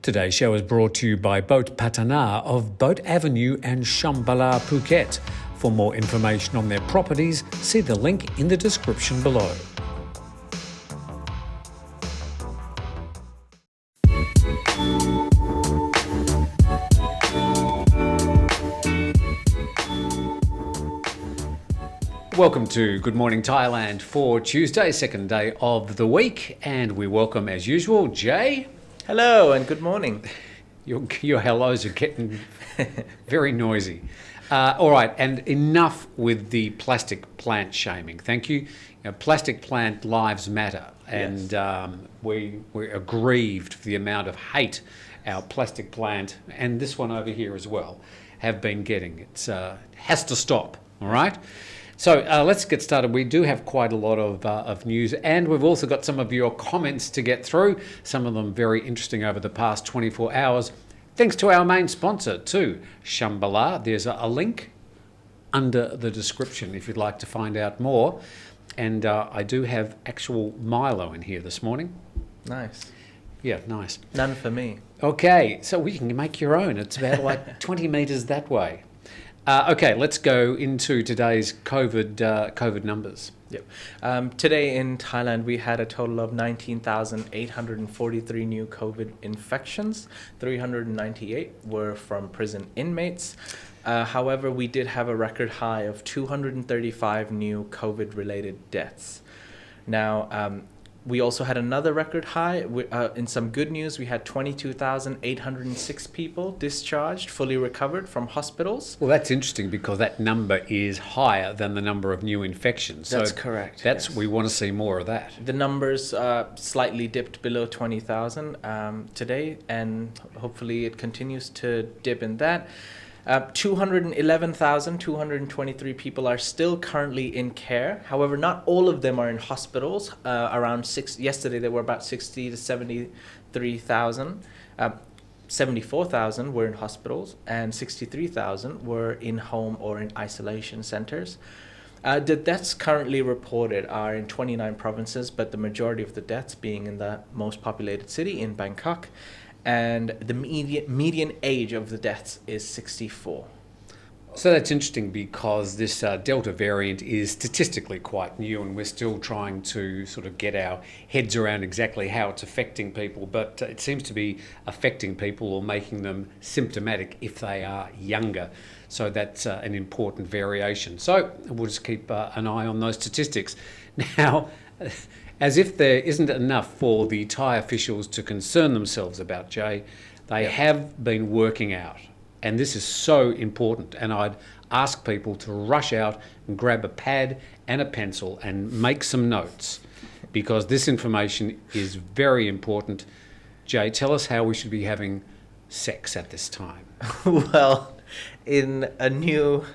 Today's show is brought to you by Boat Patana of Boat Avenue and Shambhala, Phuket. For more information on their properties, see the link in the description below. Welcome to Good Morning Thailand for Tuesday, second day of the week, and we welcome, as usual, Jay. Hello and good morning. Your hellos are getting very noisy. All right, and enough with the plastic plant shaming. Thank you. Plastic plant lives matter, and Yes. we're aggrieved for the amount of hate our plastic plant, and this one over here as well, have been getting. It has to stop, all right? So let's get started. We do have quite a lot of news, and we've also got some of your comments to get through, some of them very interesting over the past 24 hours. Thanks to our main sponsor too, Shambhala. There's a link under the description if you'd like to find out more. And I do have actual Milo in here this morning. Nice. Yeah, nice. None for me. Okay, so we can make your own. It's about like 20 metres that way. Okay, let's go into today's COVID numbers. Yep. Today in Thailand, we had a total of 19,843 new COVID infections. 398 were from prison inmates. However, we did have a record high of 235 new COVID-related deaths. Now, we also had another record high. In some good news, we had 22,806 people discharged, fully recovered from hospitals. Well, that's interesting because that number is higher than the number of new infections. That's correct. Yes. Yes. We want to see more of that. The numbers slightly dipped below 20,000 today, and hopefully it continues to dip in that. 211,223 people are still currently in care. However, not all of them are in hospitals. Yesterday there were about 60 to 73,000. 74,000 were in hospitals, and 63,000 were in home or in isolation centers. The deaths currently reported are in 29 provinces, but the majority of the deaths being in the most populated city in Bangkok. And the median age of the deaths is 64. So that's interesting because this Delta variant is statistically quite new, and we're still trying to sort of get our heads around exactly how it's affecting people. But it seems to be affecting people or making them symptomatic if they are younger. So that's an important variation. So we'll just keep an eye on those statistics. Now, as if there isn't enough for the Thai officials to concern themselves about, Jay, they have been working out. And this is so important. And I'd ask people to rush out and grab a pad and a pencil and make some notes, because this information is very important. Jay, tell us how we should be having sex at this time. Well, in a new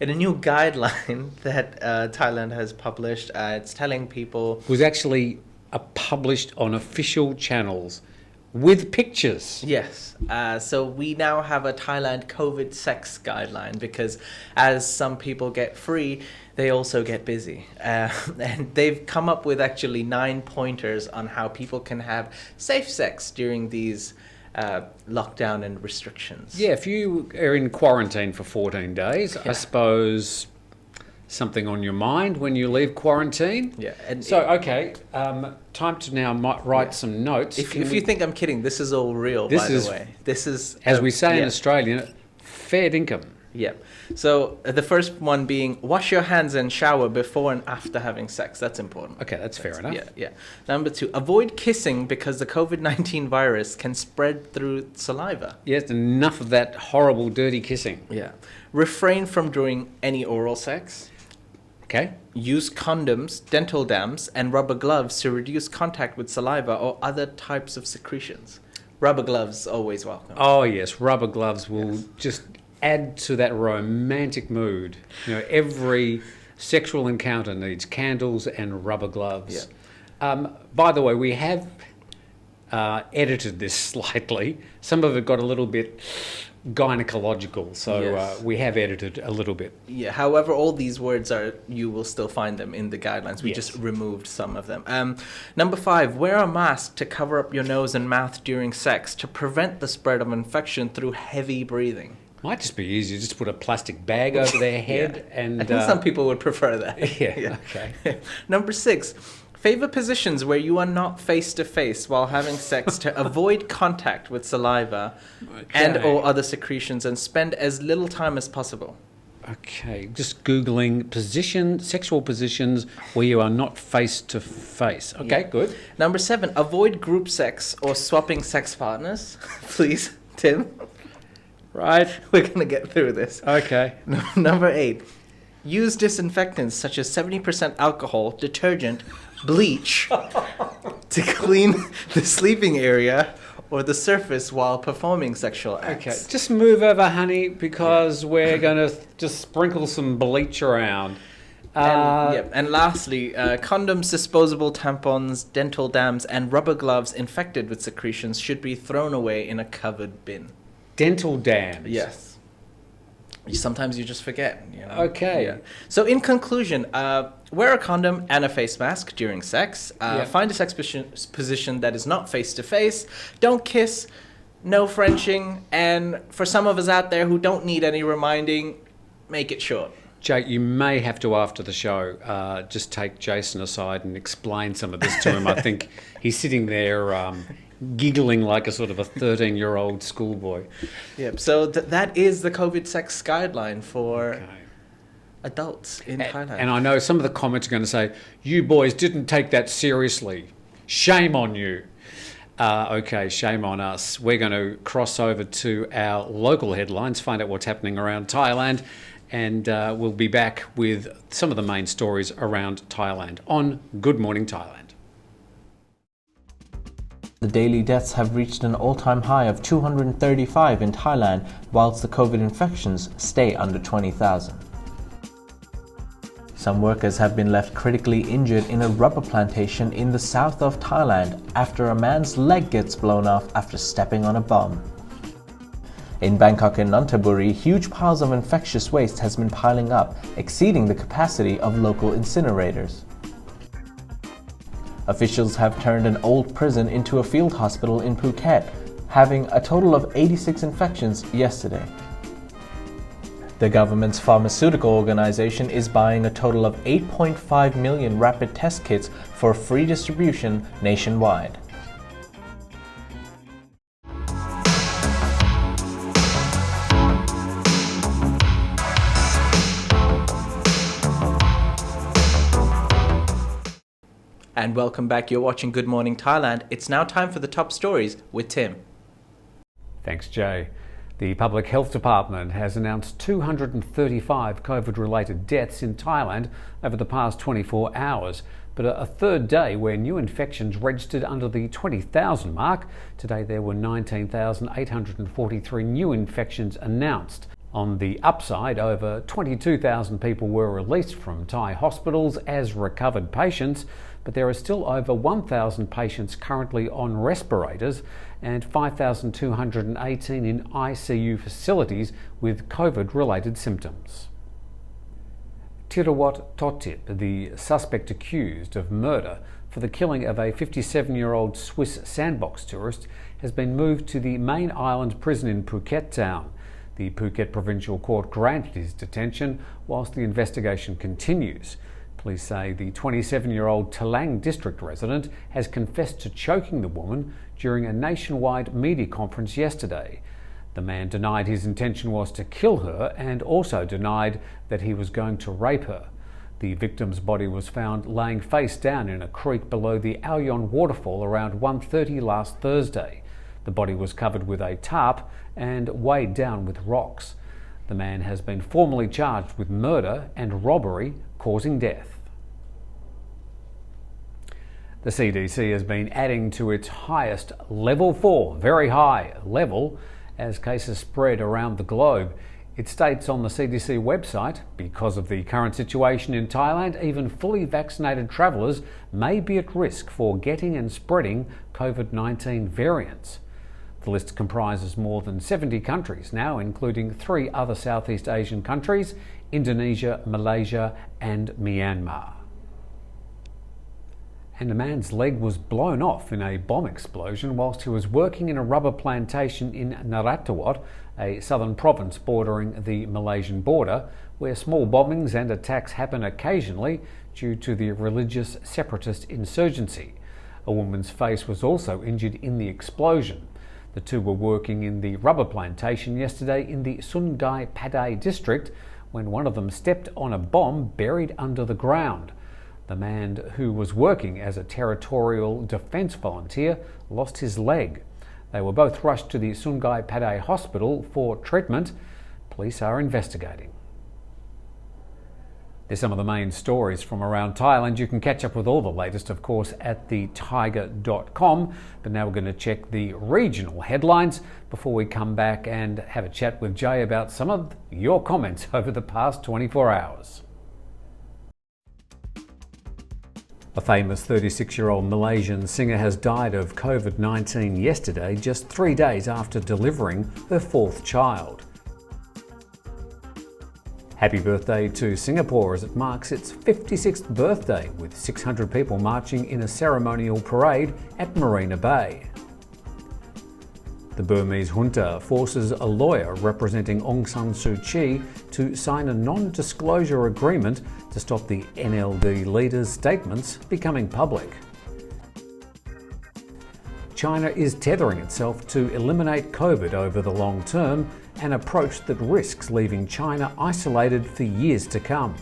guideline that Thailand has published, it's telling people... It was actually published on official channels with pictures. Yes. So we now have a Thailand COVID sex guideline, because as some people get free, they also get busy. And they've come up with actually 9 pointers on how people can have safe sex during these lockdown and restrictions. Yeah, if you are in quarantine for 14 days, I suppose something on your mind when you leave quarantine. Yeah. And okay, time to now write some notes. If you think I'm kidding, this is all real, by the way. This is... As we say in Australia, fair dinkum. Yeah. So the first one being, wash your hands and shower before and after having sex. That's important. Okay, that's fair enough. Yeah. Number 2, avoid kissing because the COVID-19 virus can spread through saliva. Yes, enough of that horrible, dirty kissing. Yeah. Refrain from doing any oral sex. Okay. Use condoms, dental dams, and rubber gloves to reduce contact with saliva or other types of secretions. Rubber gloves, always welcome. Oh, yes, rubber gloves will just add to that romantic mood. Every sexual encounter needs candles and rubber gloves. Yeah. By the way, we have edited this slightly. Some of it got a little bit gynecological, so Yes. we have edited a little bit. Yeah, however, all these words you will still find them in the guidelines. We Yes. just removed some of them. Number 5, wear a mask to cover up your nose and mouth during sex to prevent the spread of infection through heavy breathing. Might just be easier just to put a plastic bag over their head. And I think some people would prefer that. Yeah, okay. Number 6, favor positions where you are not face to face while having sex to avoid contact with saliva and or other secretions, and spend as little time as possible. Okay, just Googling sexual positions where you are not face to face. Okay, good. Number 7, avoid group sex or swapping sex partners. Please, Tim. Right. We're going to get through this. Okay. Number 8, use disinfectants such as 70% alcohol, detergent, bleach to clean the sleeping area or the surface while performing sexual acts. Okay, just move over, honey, because we're going to just sprinkle some bleach around. And lastly, condoms, disposable tampons, dental dams, and rubber gloves infected with secretions should be thrown away in a covered bin. Dental dams. Yes. Sometimes you just forget. You know? Okay. Yeah. So in conclusion, wear a condom and a face mask during sex. Find a sex position that is not face to face. Don't kiss. No Frenching. And for some of us out there who don't need any reminding, make it short. Jake, you may have to, after the show, just take Jason aside and explain some of this to him. I think he's sitting there giggling like a sort of a 13-year-old schoolboy. Yep. So that is the COVID sex guideline for adults in Thailand. And I know some of the comments are going to say, you boys didn't take that seriously. Shame on you. Okay, shame on us. We're going to cross over to our local headlines, find out what's happening around Thailand, and we'll be back with some of the main stories around Thailand on Good Morning Thailand. The daily deaths have reached an all-time high of 235 in Thailand, whilst the COVID infections stay under 20,000. Some workers have been left critically injured in a rubber plantation in the south of Thailand after a man's leg gets blown off after stepping on a bomb. In Bangkok and Nonthaburi, huge piles of infectious waste has been piling up, exceeding the capacity of local incinerators. Officials have turned an old prison into a field hospital in Phuket, having a total of 86 infections yesterday. The government's pharmaceutical organization is buying a total of 8.5 million rapid test kits for free distribution nationwide. And welcome back. You're watching Good Morning Thailand. It's now time for the top stories with Tim. Thanks, Jay. The Public Health Department has announced 235 COVID-related deaths in Thailand over the past 24 hours, but a third day where new infections registered under the 20,000 mark. Today there were 19,843 new infections announced. On the upside, over 22,000 people were released from Thai hospitals as recovered patients, but there are still over 1,000 patients currently on respirators and 5,218 in ICU facilities with COVID-related symptoms. Teerawat Thothip, the suspect accused of murder for the killing of a 57-year-old Swiss Sandbox tourist, has been moved to the main island prison in Phuket Town. The Phuket Provincial Court granted his detention whilst the investigation continues. Police say the 27-year-old Talang district resident has confessed to choking the woman during a nationwide media conference yesterday. The man denied his intention was to kill her and also denied that he was going to rape her. The victim's body was found laying face down in a creek below the Ao Yon waterfall around 1:30 last Thursday. The body was covered with a tarp and weighed down with rocks. The man has been formally charged with murder and robbery causing death. The CDC has been adding to its highest level 4, very high level, as cases spread around the globe. It states on the CDC website, because of the current situation in Thailand, even fully vaccinated travellers may be at risk for getting and spreading COVID-19 variants. The list comprises more than 70 countries now, including 3 other Southeast Asian countries: Indonesia, Malaysia and Myanmar. And a man's leg was blown off in a bomb explosion whilst he was working in a rubber plantation in Narathiwat, a southern province bordering the Malaysian border, where small bombings and attacks happen occasionally due to the religious separatist insurgency. A woman's face was also injured in the explosion. The two were working in the rubber plantation yesterday in the Sungai Padang district when one of them stepped on a bomb buried under the ground. The man who was working as a territorial defence volunteer lost his leg. They were both rushed to the Sungai Padang hospital for treatment. Police are investigating. There's some of the main stories from around Thailand. You can catch up with all the latest, of course, at thetiger.com. But now we're going to check the regional headlines before we come back and have a chat with Jay about some of your comments over the past 24 hours. A famous 36-year-old Malaysian singer has died of COVID-19 yesterday, just 3 days after delivering her 4th child. Happy birthday to Singapore as it marks its 56th birthday, with 600 people marching in a ceremonial parade at Marina Bay. The Burmese junta forces a lawyer representing Aung San Suu Kyi to sign a non-disclosure agreement to stop the NLD leader's statements becoming public. China is tethering itself to eliminate COVID over the long term, an approach that risks leaving China isolated for years to come.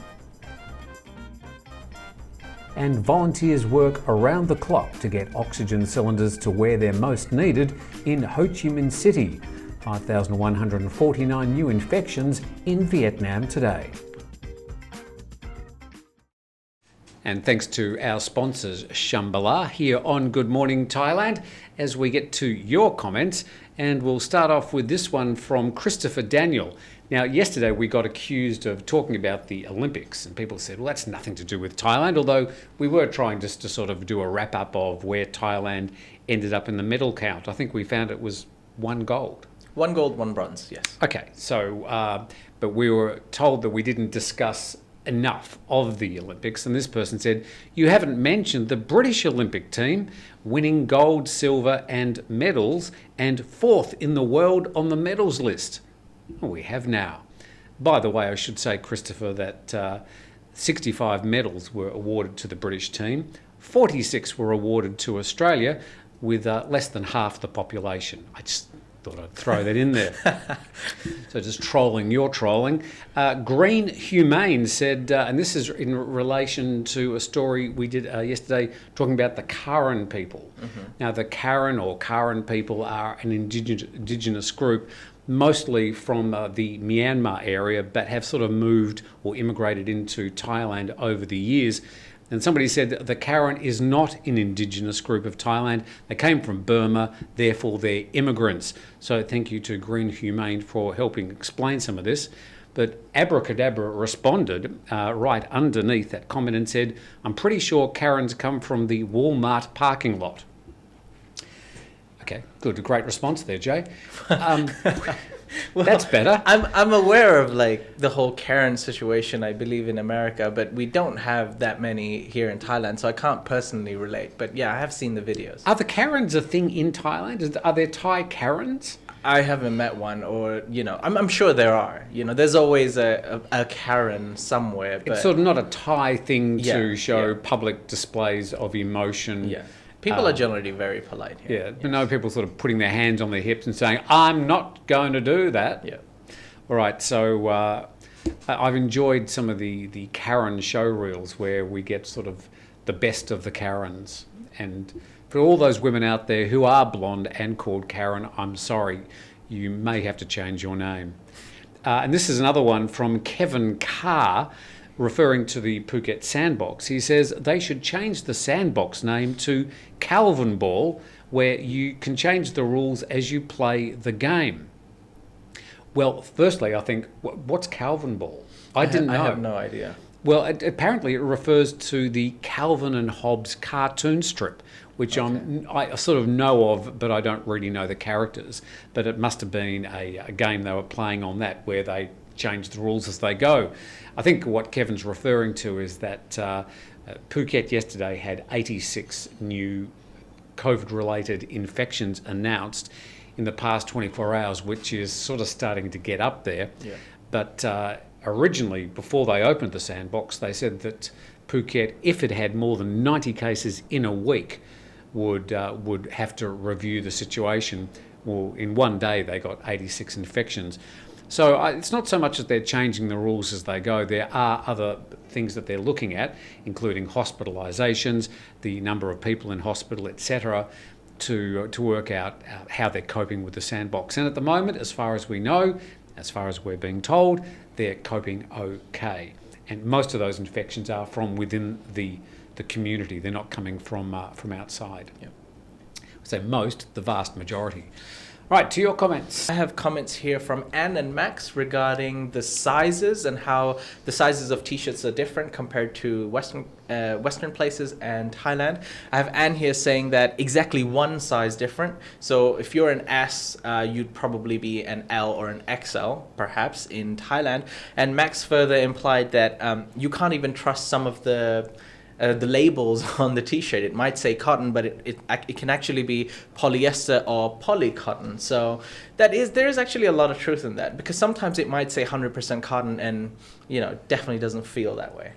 And volunteers work around the clock to get oxygen cylinders to where they're most needed in Ho Chi Minh City. 5,149 new infections in Vietnam today. And thanks to our sponsors Shambhala here on Good Morning Thailand as we get to your comments, and we'll start off with this one from Christopher Daniel. Now, yesterday we got accused of talking about the Olympics, and people said, well, that's nothing to do with Thailand, although we were trying just to sort of do a wrap-up of where Thailand ended up in the medal count. I think we found it was 1 gold. 1 gold, 1 bronze, yes. Okay, so, but we were told that we didn't discuss enough of the Olympics, and this person said, you haven't mentioned the British Olympic team winning gold, silver and medals, and 4th in the world on the medals list. Well, we have now. By the way, I should say, Christopher, that 65 medals were awarded to the British team, 46 were awarded to Australia, with less than half the population. I just thought I'd throw that in there. So just trolling, you're trolling. Green Humane said, and this is in relation to a story we did yesterday talking about the Karen people. Mm-hmm. Now the Karen or Karen people are an indigenous group, mostly from the Myanmar area, but have sort of moved or immigrated into Thailand over the years. And somebody said that the Karen is not an indigenous group of Thailand. They came from Burma, therefore they're immigrants. So thank you to Green Humane for helping explain some of this. But Abracadabra responded right underneath that comment and said, I'm pretty sure Karens come from the Walmart parking lot. Okay, good. Great response there, Jay. Well, that's better. I'm aware of like the whole Karen situation, I believe, in America, but we don't have that many here in Thailand, so I can't personally relate. But yeah, I have seen the videos. Are the Karens a thing in Thailand? Are there Thai Karens? I haven't met one, or I'm sure there are. There's always a Karen somewhere. But it's sort of not a Thai thing to show public displays of emotion. Yeah. People are generally very polite here. Yeah, yes. No people sort of putting their hands on their hips and saying, I'm not going to do that. Yeah. All right, so I've enjoyed some of the Karen show reels where we get sort of the best of the Karens. And for all those women out there who are blonde and called Karen, I'm sorry, you may have to change your name. And this is another one from Kevin Carr, referring to the Phuket Sandbox. He says they should change the Sandbox name to Calvin Ball, where you can change the rules as you play the game. Well, firstly, I think, what's Calvin Ball? I didn't know. I have no idea. Well, apparently it refers to the Calvin and Hobbes cartoon strip, which I sort of know of, but I don't really know the characters. But it must have been a game they were playing on that, where they change the rules as they go. I think what Kevin's referring to is that Phuket yesterday had 86 new COVID-related infections announced in the past 24 hours, which is sort of starting to get up there. Yeah. But originally, before they opened the sandbox, they said that Phuket, if it had more than 90 cases in a week, would have to review the situation. Well, in one day they got 86 infections. So it's not so much that they're changing the rules as they go. There are other things that they're looking at, including hospitalisations, the number of people in hospital, etc., to work out how they're coping with the sandbox. And at the moment, as far as we know, as far as we're being told, they're coping okay. And most of those infections are from within the community. They're not coming from outside. Yep. So most, the vast majority. Right, to your comments. I have comments here from Anne and Max regarding the sizes and how the sizes of t-shirts are different compared to Western places and Thailand. I have Anne here saying that exactly one size different. So if you're an S, you'd probably be an L or an XL, perhaps, in Thailand. And Max further implied that you can't even trust some of the labels on the t-shirt. It might say cotton, but it can actually be polyester or polycotton. So there is actually a lot of truth in that, because sometimes it might say 100% cotton and definitely doesn't feel that way.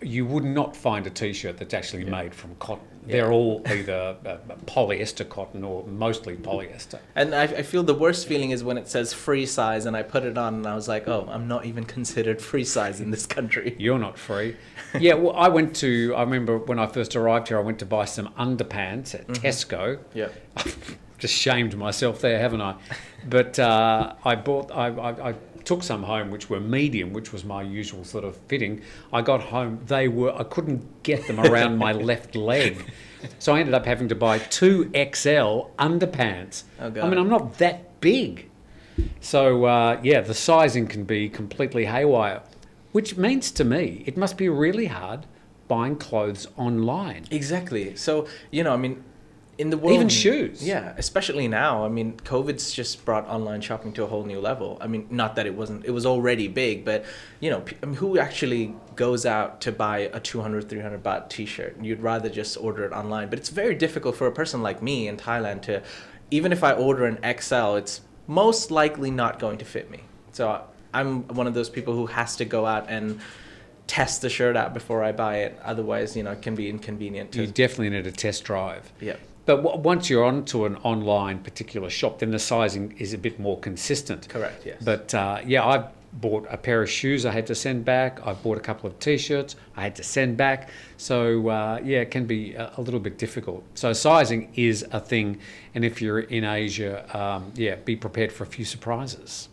You would not find a t-shirt that's actually made from cotton. They're all either polyester cotton or mostly polyester. And I feel the worst feeling is when it says free size and I put it on and I was like, oh, I'm not even considered free size in this country. You're not free. Yeah, well, I remember when I first arrived here, I went to buy some underpants at Tesco. Yeah. Just shamed myself there, haven't I? But I took some home which were medium, which was my usual sort of fitting. I got home, I couldn't get them around my left leg. So I ended up having to buy 2XL underpants. Oh, God. I mean, I'm not that big. So, the sizing can be completely haywire, which means to me it must be really hard buying clothes online. Exactly. So, in the world, even shoes. Yeah, especially now. COVID's just brought online shopping to a whole new level. Not that it was already big, but who actually goes out to buy a 200, 300 baht t-shirt? You'd rather just order it online. But it's very difficult for a person like me in Thailand to, even if I order an XL, it's most likely not going to fit me. So I'm one of those people who has to go out and test the shirt out before I buy it. Otherwise, it can be inconvenient. You definitely need a test drive. Yeah. But once you're onto an online particular shop, then the sizing is a bit more consistent. Correct, yes. But I bought a pair of shoes I had to send back. I bought a couple of t-shirts I had to send back. So, it can be a little bit difficult. So sizing is a thing. And if you're in Asia, be prepared for a few surprises.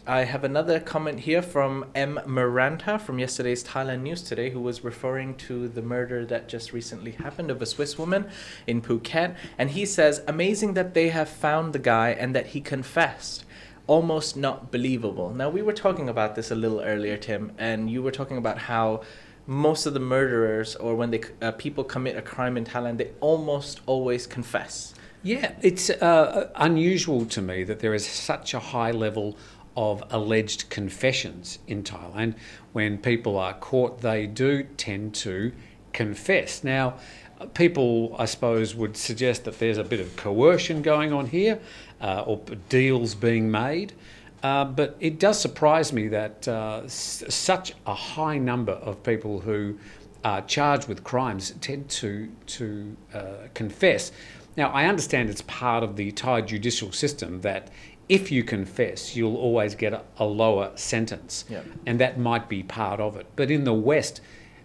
I have another comment here from M. Miranda from yesterday's Thailand News Today, who was referring to the murder that just recently happened of a Swiss woman in Phuket. And he says, amazing that they have found the guy and that he confessed. Almost not believable. Now, we were talking about this a little earlier, Tim, and you were talking about how most of the murderers, or when people commit a crime in Thailand, they almost always confess. Yeah, it's unusual to me that there is such a high level of alleged confessions in Thailand. When people are caught, they do tend to confess. Now, people, I suppose, would suggest that there's a bit of coercion going on here, or deals being made. But it does surprise me that such a high number of people who are charged with crimes tend to confess. Now, I understand it's part of the Thai judicial system that if you confess, you'll always get a lower sentence. Yeah. And that might be part of it. But in the West,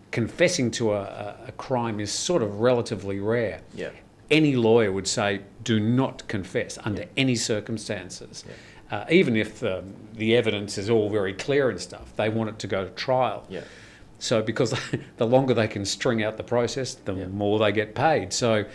confessing to a crime is sort of relatively rare. Yeah. Any lawyer would say, do not confess under any circumstances. Yeah. Even if the evidence is all very clear and stuff, they want it to go to trial. Yeah. So because the longer they can string out the process, the more they get paid. So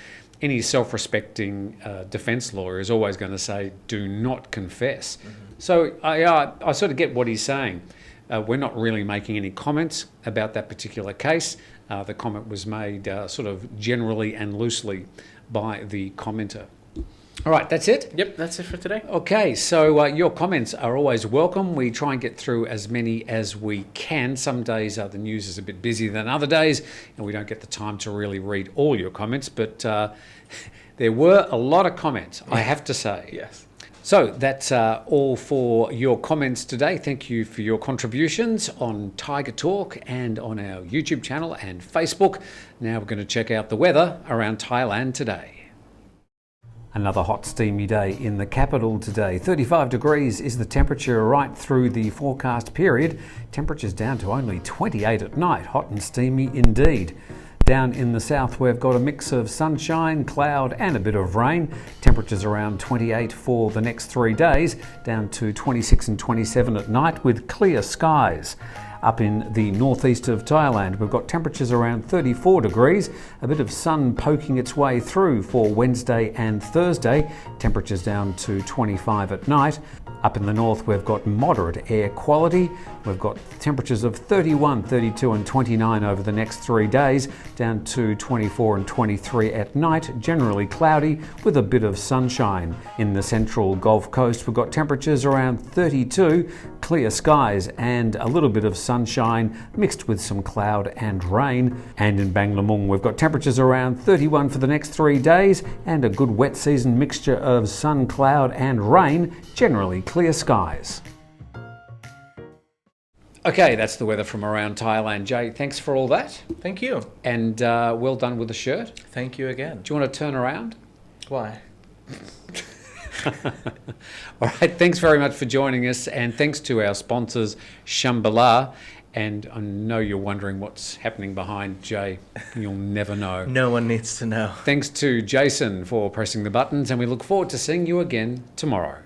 any self-respecting defence lawyer is always going to say, do not confess. So I sort of get what he's saying. We're not really making any comments about that particular case. The comment was made sort of generally and loosely by the commenter. All right, that's it? Yep, that's it for today. Okay, so your comments are always welcome. We try and get through as many as we can. Some days the news is a bit busier than other days, and we don't get the time to really read all your comments, but there were a lot of comments, I have to say. Yes. So that's all for your comments today. Thank you for your contributions on Thaiger Talk and on our YouTube channel and Facebook. Now we're going to check out the weather around Thailand today. Another hot, steamy day in the capital today. 35 degrees is the temperature right through the forecast period. Temperatures down to only 28 at night. Hot and steamy indeed. Down in the south, we've got a mix of sunshine, cloud and a bit of rain. Temperatures around 28 for the next 3 days, down to 26 and 27 at night with clear skies. Up in the northeast of Thailand, we've got temperatures around 34 degrees, a bit of sun poking its way through for Wednesday and Thursday, temperatures down to 25 at night. Up in the north, we've got moderate air quality. We've got temperatures of 31, 32 and 29 over the next 3 days, down to 24 and 23 at night, generally cloudy with a bit of sunshine. In the central Gulf Coast, we've got temperatures around 32, clear skies and a little bit of sunshine mixed with some cloud and rain. And in Banglamung, we've got temperatures around 31 for the next 3 days and a good wet season mixture of sun, cloud and rain, generally clear skies. Okay, that's the weather from around Thailand. Jay, thanks for all that. Thank you. And well done with the shirt. Thank you again. Do you want to turn around? Why? All right, thanks very much for joining us, and thanks to our sponsors, Shambhala. And I know you're wondering what's happening behind Jay. You'll never know. No one needs to know. Thanks to Jason for pressing the buttons, and we look forward to seeing you again tomorrow.